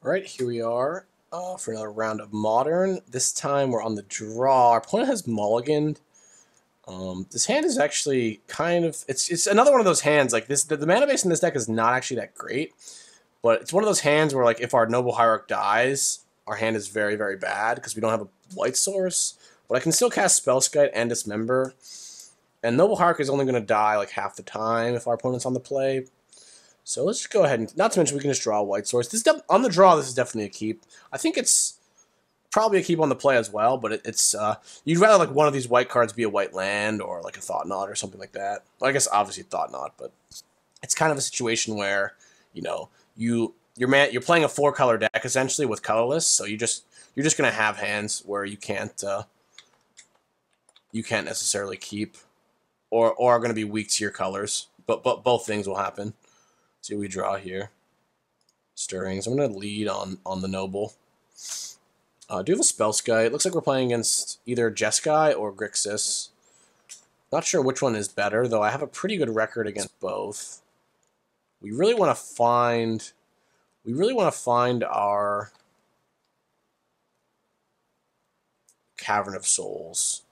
All right, here we are for another round of Modern. This time we're on the draw. Our opponent has mulliganed. This hand is actually kind of it's another one of those hands like this. The mana base in this deck is not actually that great, but it's one of those hands where like if our Noble Hierarch dies, our hand is very very bad because we don't have a white source. But I can still cast Spellskite and Dismember, and Noble Hierarch is only going to die like half the time if our opponent's on the play. So let's just go ahead and, not to mention we can just draw a white source. This on the draw, this is definitely a keep. I think it's probably a keep on the play as well, but it's you'd rather like one of these white cards be a white land or like a Thought Knot or something like that. Well, I guess obviously Thought Knot, but it's kind of a situation where you're playing a 4-color deck essentially with colorless, so you're just gonna have hands where you can't necessarily keep or are gonna be weak to your colors. But both things will happen. See what we draw here. Stirrings. I'm going to lead on the Noble. Do you have a Spellskite? It looks like we're playing against either Jeskai or Grixis. Not sure which one is better, though I have a pretty good record against both. We really want to find our Cavern of Souls.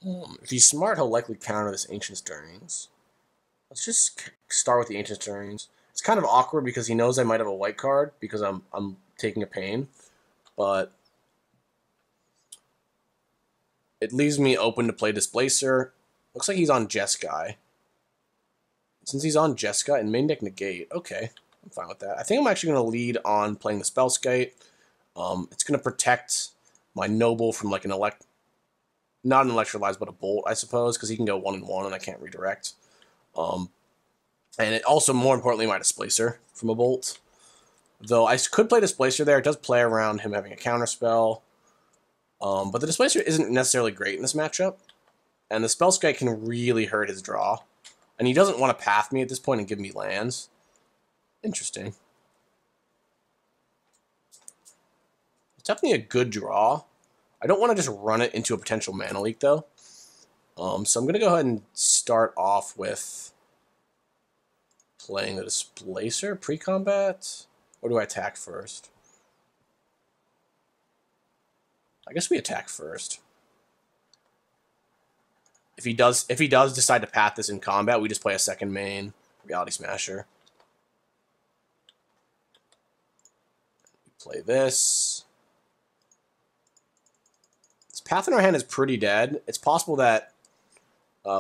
If he's smart, he'll likely counter this Ancient Stirrings. Let's just start with the Ancient Stirrings. It's kind of awkward because he knows I might have a white card because I'm taking a pain, but it leaves me open to play Displacer. Looks like he's on Jeskai. Since he's on Jeskai and main deck Negate, okay, I'm fine with that. I think I'm actually going to lead on playing the Spellskite. It's going to protect my Noble from like not an Electrolyze, but a Bolt, I suppose, because he can go 1-1 and I can't redirect. And it also, more importantly, my Displacer from a Bolt. Though I could play Displacer there. It does play around him having a counterspell. But the Displacer isn't necessarily great in this matchup. And the Spellskite can really hurt his draw. And he doesn't want to path me at this point and give me lands. Interesting. It's definitely a good draw. I don't want to just run it into a potential mana leak, though. So I'm going to go ahead and start off with playing the Displacer pre-combat. Or do I attack first? I guess we attack first. If he does decide to path this in combat, we just play a second main Reality Smasher. We play this. This path in our hand is pretty dead. It's possible that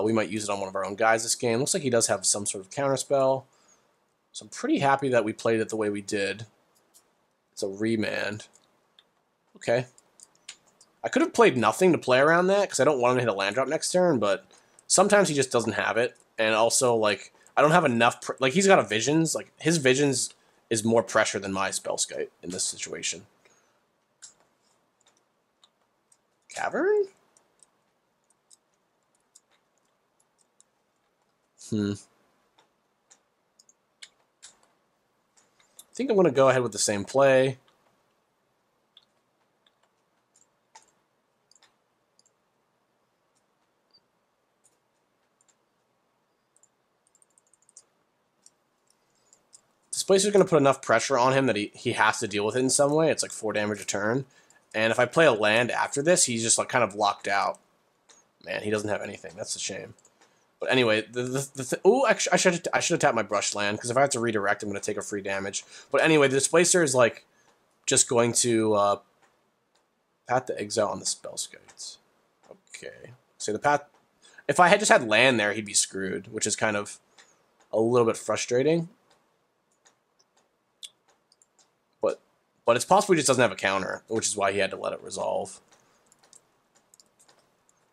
we might use it on one of our own guys this game. Looks like he does have some sort of counterspell. So I'm pretty happy that we played it the way we did. It's a remand. Okay. I could have played nothing to play around that because I don't want him to hit a land drop next turn, but sometimes he just doesn't have it. And also, like, I don't have enough... like, he's got a Visions. Like, his Visions is more pressure than my Spellskite in this situation. Cavern? I think I'm going to go ahead with the same play. Displacer's going to put enough pressure on him that he has to deal with it in some way. It's like 4 damage a turn. And if I play a land after this, he's just like kind of locked out. Man, he doesn't have anything. That's a shame. But anyway, ooh, actually, I should have tapped my brush land, because if I have to redirect, I'm going to take a free damage. But anyway, the Displacer is like just going to path the exile on the Spellskites. Okay. So the path, if I had just had land there, he'd be screwed, which is kind of a little bit frustrating. But it's possible he just doesn't have a counter, which is why he had to let it resolve.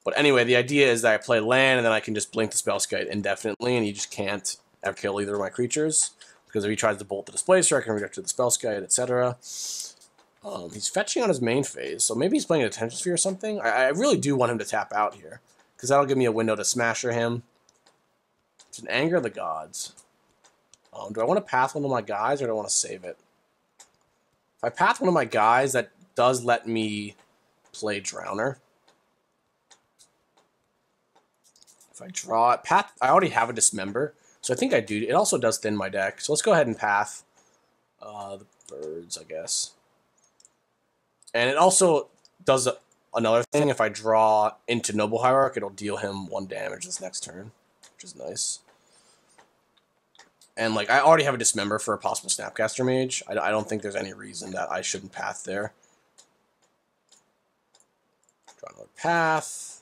But anyway, the idea is that I play land, and then I can just blink the Spellskite indefinitely, and he just can't kill either of my creatures. Because if he tries to bolt the Displacer, I can redirect to the Spellskite, etc. He's fetching on his main phase, so maybe he's playing an Attention Sphere or something. I really do want him to tap out here, because that'll give me a window to Smasher him. It's an Anger of the Gods. Do I want to path one of my guys, or do I want to save it? If I path one of my guys, that does let me play Drowner. If I draw it, path, I already have a Dismember, so I think I do. It also does thin my deck, so let's go ahead and path. The birds, I guess. And it also does another thing. If I draw into Noble Hierarch, it'll deal him 1 damage this next turn, which is nice. And like I already have a Dismember for a possible Snapcaster Mage. I don't think there's any reason that I shouldn't path there. Draw another path.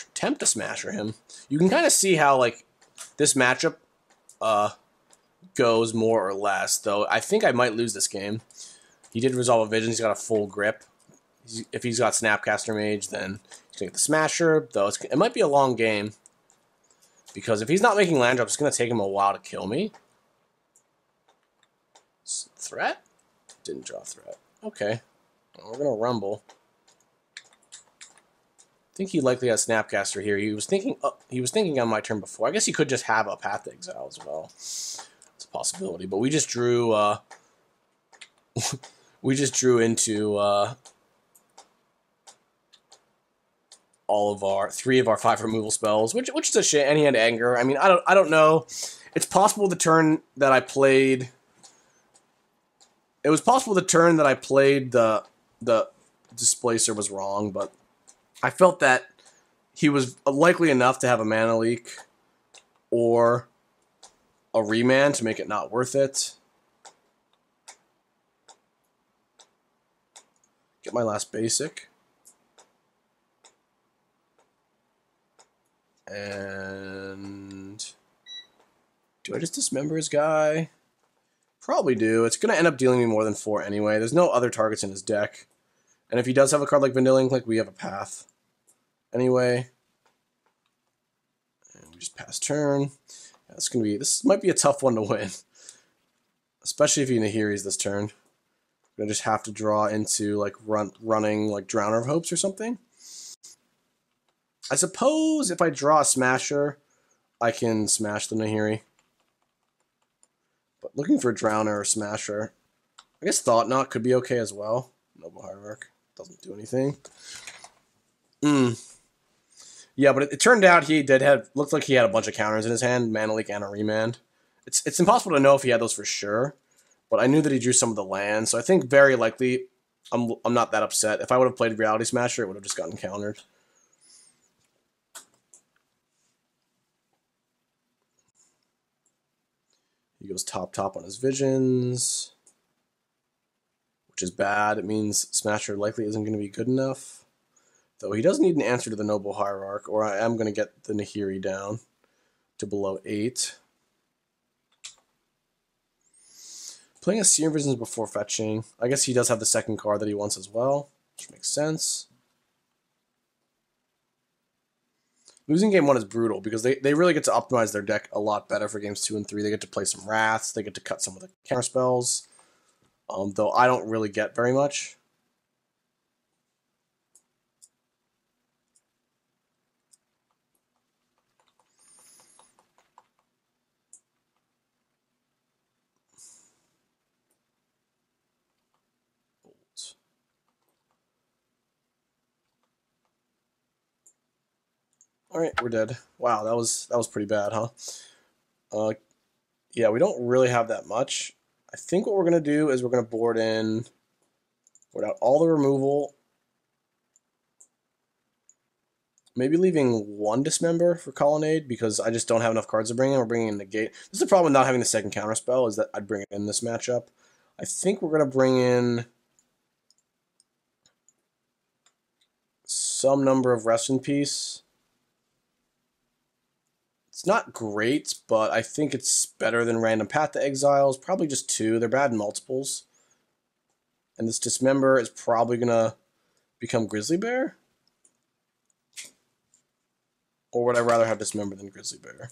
Attempt to Smasher him. You can kind of see how like this matchup goes more or less, though I think I might lose this game. He did Resolve a Vision. He's got a full grip. If he's got Snapcaster Mage, then he's going to get the Smasher, though it might be a long game. Because if he's not making land drops, it's going to take him a while to kill me. Threat? Didn't draw threat. Okay. Well, we're going to rumble. I think he likely has Snapcaster here. He was thinking on my turn before. I guess he could just have a Path to Exile as well. It's a possibility. But we just drew into all of 3 of our 5 removal spells, which is a shit. And he had Anger. I mean, I don't know. It's possible the turn that I played. It was possible the turn that I played the Displacer was wrong, but I felt that he was likely enough to have a mana leak or a remand to make it not worth it. Get my last basic. And do I just Dismember his guy? Probably do. It's going to end up dealing me more than 4 anyway. There's no other targets in his deck. And if he does have a card like Vanilla Ink, we have a path. Anyway. And we just pass turn. Yeah, this might be a tough one to win. Especially if he Nahiri's this turn. I'm going to just have to draw into like running like Drowner of Hopes or something. I suppose if I draw a Smasher, I can smash the Nahiri. But looking for a Drowner or Smasher, I guess Thought Knot could be okay as well. Noble Hierarch doesn't do anything. Yeah, but it turned out he looked like he had a bunch of counters in his hand, Mana Leak and a Remand. It's impossible to know if he had those for sure, but I knew that he drew some of the lands, so I think very likely I'm not that upset. If I would have played Reality Smasher, it would have just gotten countered. He goes top on his Visions, which is bad. It means Smasher likely isn't going to be good enough. Though he does need an answer to the Noble Hierarch, or I am going to get the Nahiri down to below 8. Playing a Seer Visions before fetching. I guess he does have the second card that he wants as well, which makes sense. Losing game 1 is brutal because they really get to optimize their deck a lot better for games 2 and 3. They get to play some Wraths. They get to cut some of the counter spells. Though I don't really get very much. All right, we're dead. Wow, that was pretty bad, huh? Yeah, we don't really have that much. I think what we're gonna do is we're gonna board out all the removal. Maybe leaving 1 Dismember for Colonnade because I just don't have enough cards to bring in. We're bringing in Negate. This is the problem with not having the second counterspell, is that I'd bring it in this matchup. I think we're gonna bring in some number of Rest in Peace. It's not great, but I think it's better than random Path to Exiles. Probably just 2. They're bad in multiples. And this Dismember is probably going to become Grizzly Bear? Or would I rather have Dismember than Grizzly Bear?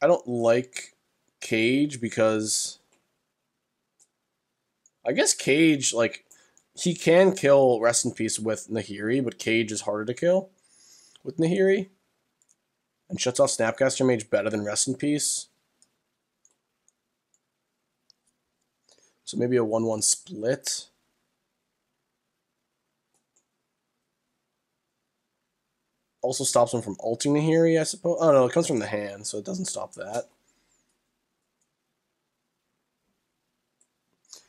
I don't like Cage because I guess Cage, like, he can kill Rest in Peace with Nahiri, but Cage is harder to kill with Nahiri. And shuts off Snapcaster Mage better than Rest in Peace. So maybe a 1-1 split. also stops him from ulting Nahiri, I suppose. Oh no, it comes from the hand, so it doesn't stop that.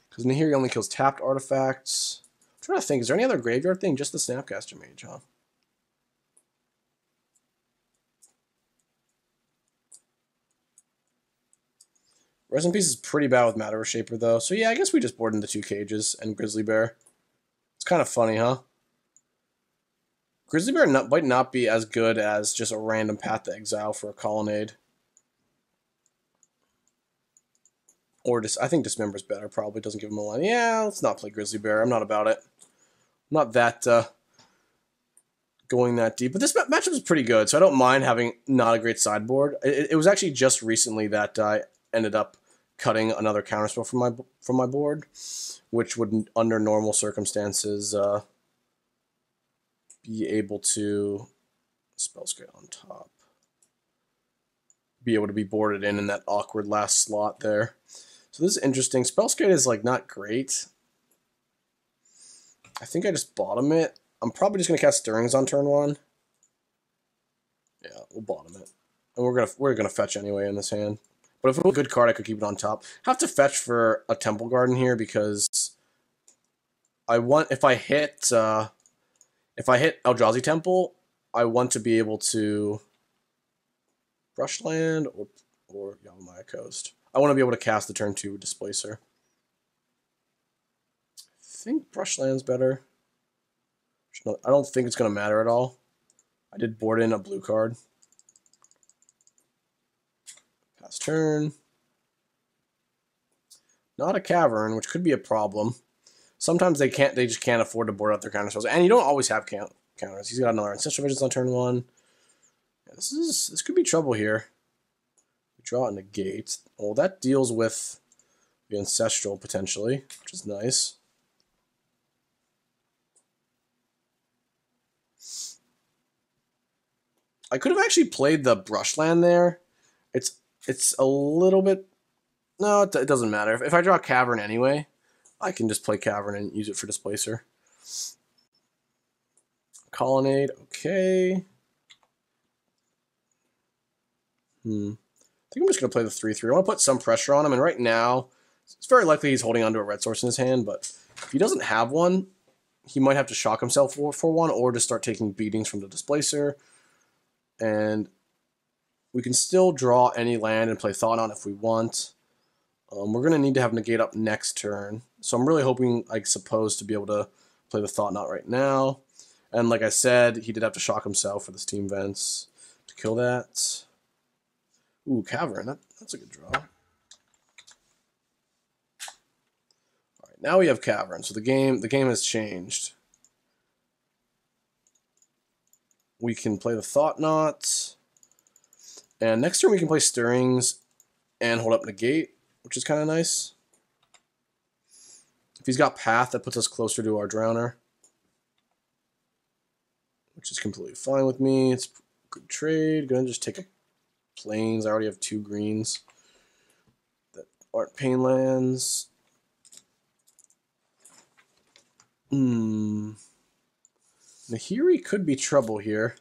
Because Nahiri only kills tapped artifacts. I'm trying to think, is there any other graveyard thing? Just the Snapcaster Mage, huh? Rest in Peace is pretty bad with Matter Shaper, though. So yeah, I guess we just board into 2 cages and Grizzly Bear. It's kind of funny, huh? Grizzly Bear might not be as good as just a random Path to Exile for a Colonnade. Or I think Dismember's better, probably. Doesn't give him a line. Yeah, let's not play Grizzly Bear. I'm not about it. I'm not that going that deep. But this matchup is pretty good, so I don't mind having not a great sideboard. It was actually just recently that I ended up cutting another counterspell from my board, which would, under normal circumstances, be able to Spellskite on top. Be able to be boarded in that awkward last slot there. So this is interesting. Spellskite is like not great. I think I just bottom it. I'm probably just gonna cast Stirrings on turn 1. Yeah, we'll bottom it. And we're gonna fetch anyway in this hand. But if it was a good card, I could keep it on top. Have to fetch for a Temple Garden here because I want, if I hit Eldrazi Temple, I want to be able to Brushland or Yavimaya Coast. I want to be able to cast the turn 2 Displacer. I think Brushland's better. I don't think it's going to matter at all. I did board in a blue card. Pass turn. Not a Cavern, which could be a problem. Sometimes they just can't afford to board out their counter spells. And you don't always have counters. He's got another Ancestral Visions on turn 1. Yeah, this could be trouble here. We draw and negate. Well, that deals with the Ancestral potentially, which is nice. I could have actually played the Brushland there. It's a little bit... No, it doesn't matter. If I draw Cavern anyway, I can just play Cavern and use it for Displacer. Colonnade, okay. I think I'm just going to play the 3/3. I want to put some pressure on him, and right now, it's very likely he's holding onto a red source in his hand, but if he doesn't have one, he might have to shock himself for one, or just start taking beatings from the Displacer. And we can still draw any land and play Thought on if we want. We're going to need to have Negate up next turn. So I'm really hoping, I suppose, to be able to play the Thought Knot right now. And like I said, he did have to shock himself for the Steam Vents to kill that. Ooh, Cavern. That's a good draw. Alright, now we have Cavern. So the game has changed. We can play the Thought Knot. And next turn we can play Stirrings and hold up Negate, which is kind of nice. If he's got Path, that puts us closer to our Drowner, which is completely fine with me. It's a good trade. Gonna just take a Plains. I already have 2 greens that aren't Pain lands. Nahiri could be trouble here.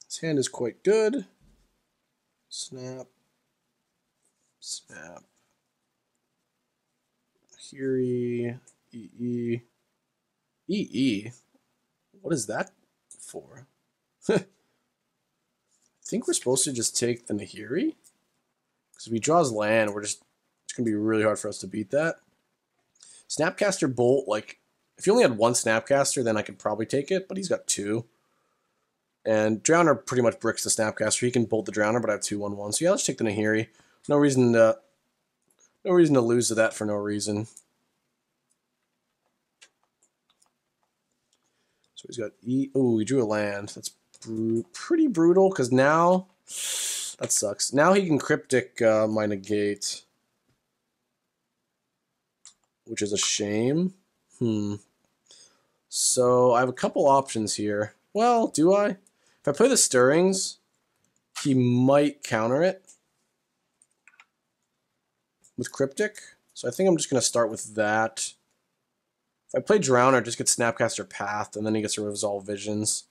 His hand is quite good. Snap. Snap. Nahiri. EE. EE? What is that for? I think we're supposed to just take the Nahiri. Because if he draws land, it's going to be really hard for us to beat that. Snapcaster Bolt, like, if he only had 1 Snapcaster, then I could probably take it, but he's got 2. And Drowner pretty much bricks the Snapcaster. He can bolt the Drowner, but I have 2/1/1. So yeah, let's take the Nahiri. No reason to lose to that for no reason. So he's got E. Oh, he drew a land. That's pretty brutal, because now that sucks. Now he can Cryptic my Negate, which is a shame. So I have a couple options here. Well, do I? If I play the Stirrings, he might counter it with Cryptic. So I think I'm just going to start with that. If I play Drowner, just get Snapcaster Path, and then he gets to Resolve Visions.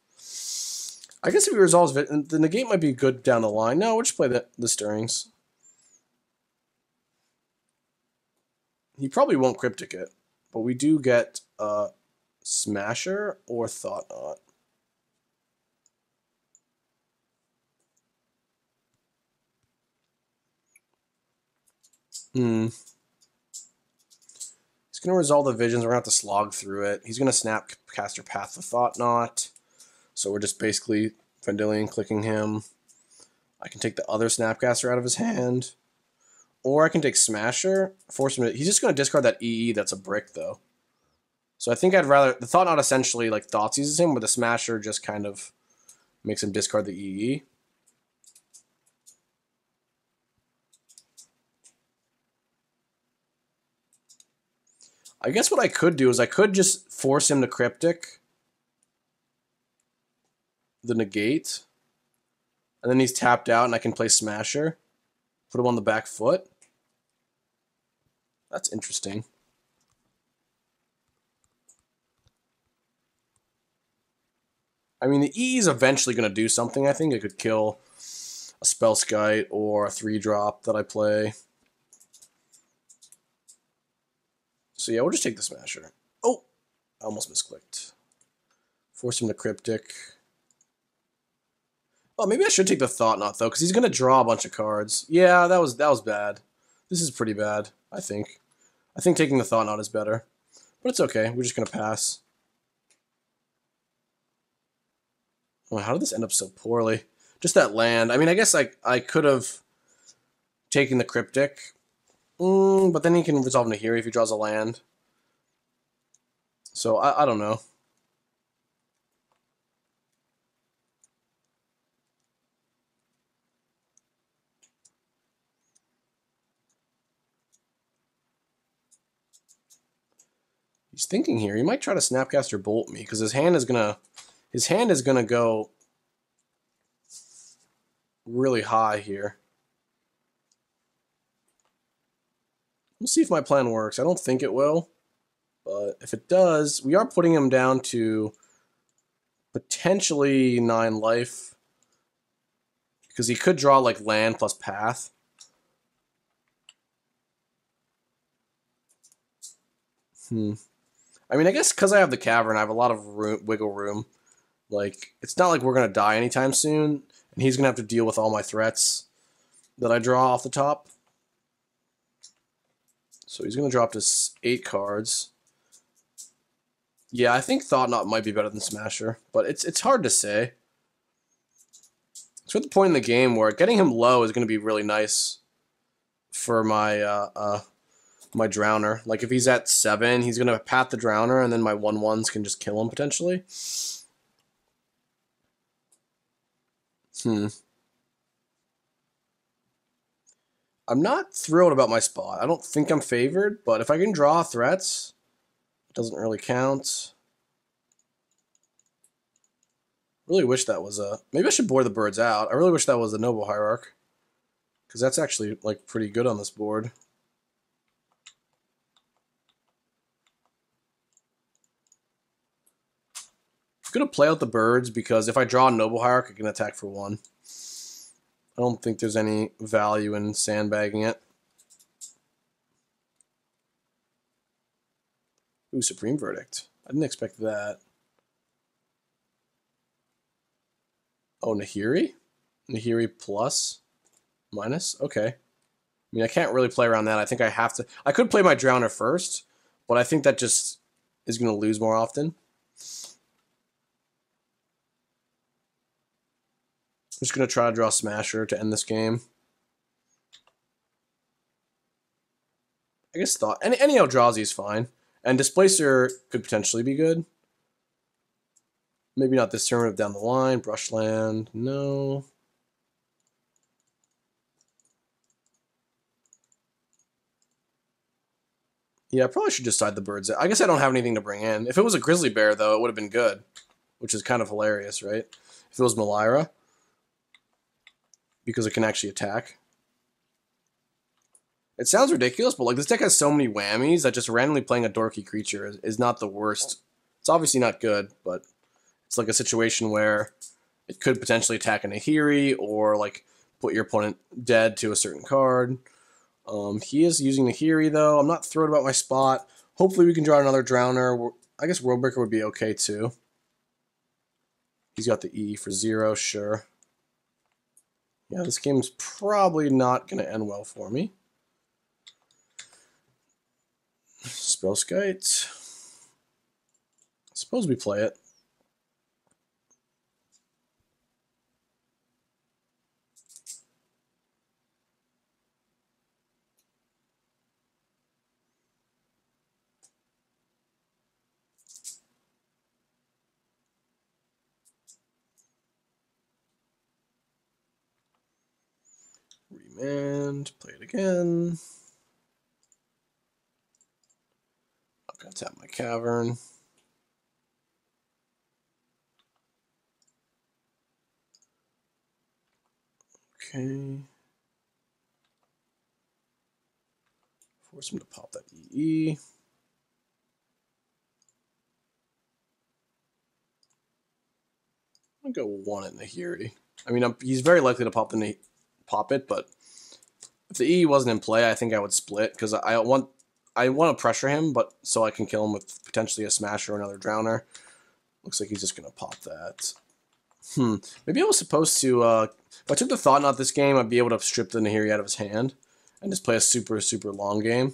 I guess if he resolves the negate might be good down the line. No, we'll just play the Stirrings. He probably won't Cryptic it, but we do get Smasher or Thought Knot. He's going to resolve the Visions. We're going to have to slog through it. He's going to Snapcaster Path the Thought Knot. So we're just basically Vendilion clicking him. I can take the other Snapcaster out of his hand. Or I can take Smasher, force him to... He's just going to discard that EE that's a brick, though. So I think I'd rather... The Thought Knot essentially, like, Thoughtseizes him, but the Smasher just kind of makes him discard the EE. I guess what I could do is I could just force him to Cryptic the negate, and then he's tapped out, and I can play Smasher, put him on the back foot. That's interesting. I mean, the E is eventually going to do something, I think. It could kill a Spellskite or a 3-drop that I play. So yeah, we'll just take the Smasher. Oh! I almost misclicked. Force him to Cryptic. Oh, maybe I should take the Thought Knot, though, because he's going to draw a bunch of cards. Yeah, that was bad. This is pretty bad, I think. I think taking the Thought Knot is better. But it's okay. We're just going to pass. Oh, how did this end up so poorly? Just that land. I mean, I guess I could have taken the Cryptic. But then he can resolve Nahiri if he draws a land. So, I don't know. He's thinking here. He might try to Snapcaster Bolt me because his hand is gonna go really high here. We'll see if my plan works. I don't think it will, but if it does, we are putting him down to potentially 9 life because he could draw like land plus path. I mean, I guess because I have the Cavern, I have a lot of wiggle room. Like, it's not like we're going to die anytime soon, and he's going to have to deal with all my threats that I draw off the top. So he's going to drop to 8 cards. Yeah, I think Thought Knot might be better than Smasher, but it's hard to say. It's at the point in the game where getting him low is going to be really nice for my my Drowner. Like, if he's at 7, he's going to path the Drowner, and then my 1/1s can just kill him, potentially. I'm not thrilled about my spot. I don't think I'm favored, but if I can draw threats, it doesn't really count. Really wish that was a... Maybe I should board the birds out. I really wish that was a Noble Hierarch, because that's actually, like, pretty good on this board. I'm going to play out the birds, because if I draw a Noble Hierarch, I can attack for 1. I don't think there's any value in sandbagging it. Ooh, Supreme Verdict. I didn't expect that. Oh, Nahiri? Nahiri plus? Minus? Okay. I mean, I can't really play around that. I think I have to... I could play my Drowner first, but I think that just is going to lose more often. I'm just going to try to draw Smasher to end this game. I guess Thought... Any Eldrazi is fine. And Displacer could potentially be good. Maybe not this turn, but down the line. Brushland. No. Yeah, I probably should just side the birds. I guess I don't have anything to bring in. If it was a Grizzly Bear, though, it would have been good. Which is kind of hilarious, right? If it was Malira. Because it can actually attack. It sounds ridiculous, but like this deck has so many whammies that just randomly playing a dorky creature is not the worst. It's obviously not good, but it's like a situation where it could potentially attack a Nahiri or like put your opponent dead to a certain card. He is using Nahiri though. I'm not thrilled about my spot. Hopefully we can draw another Drowner. I guess Worldbreaker would be okay too. He's got the E for 0, sure. Yeah, this game's probably not going to end well for me. Spellskite. Suppose we play it. Remand, play it again. I'm going to tap my Cavern. Okay. Force him to pop that EE. I'm going to go 1 at Nahiri. I mean, he's very likely to pop it, but if the E wasn't in play, I think I would split because I want to pressure him, but so I can kill him with potentially a Smasher or another Drowner. Looks like he's just going to pop that. Maybe I was supposed to, if I took the Thought Knot this game, I'd be able to strip the Nahiri out of his hand and just play a super, super long game,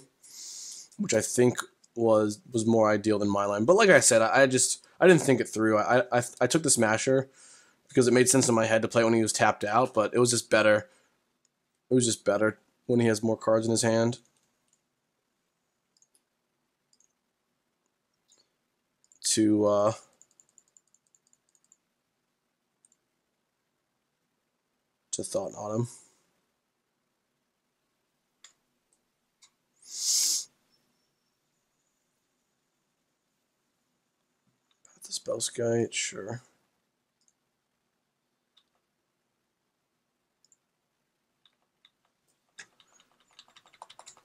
which I think was more ideal than my line. But like I said, I didn't think it through. I took the Smasher because it made sense in my head to play when he was tapped out, but it was just better. It was just better when he has more cards in his hand. To Thought Knot him. The Spellskite, sure.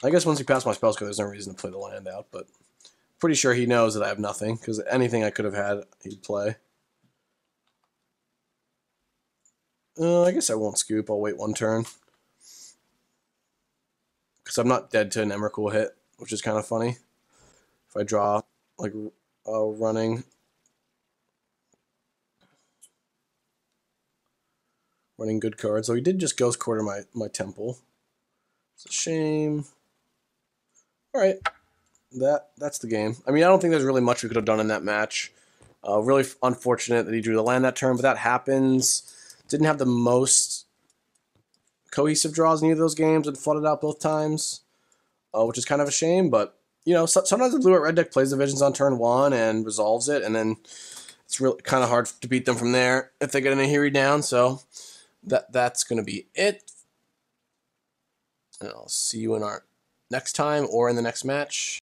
I guess once he passed my Spellskite, there's no reason to play the land out, but pretty sure he knows that I have nothing, because anything I could have had, he'd play. I guess I won't scoop. I'll wait 1 turn. Because I'm not dead to an Emrakul hit, which is kind of funny. If I draw, like, running good cards. So he did just Ghost Quarter my Temple. It's a shame. Alright. That's the game. I mean, I don't think there's really much we could have done in that match. Really unfortunate that he drew the land that turn, but that happens. Didn't have the most cohesive draws in either of those games and flooded out both times, which is kind of a shame. But, you know, sometimes the blue or red deck plays the Visions on turn 1 and resolves it, and then it's really kind of hard to beat them from there if they get a Nahiri down. So that's going to be it. And I'll see you in our next time or in the next match.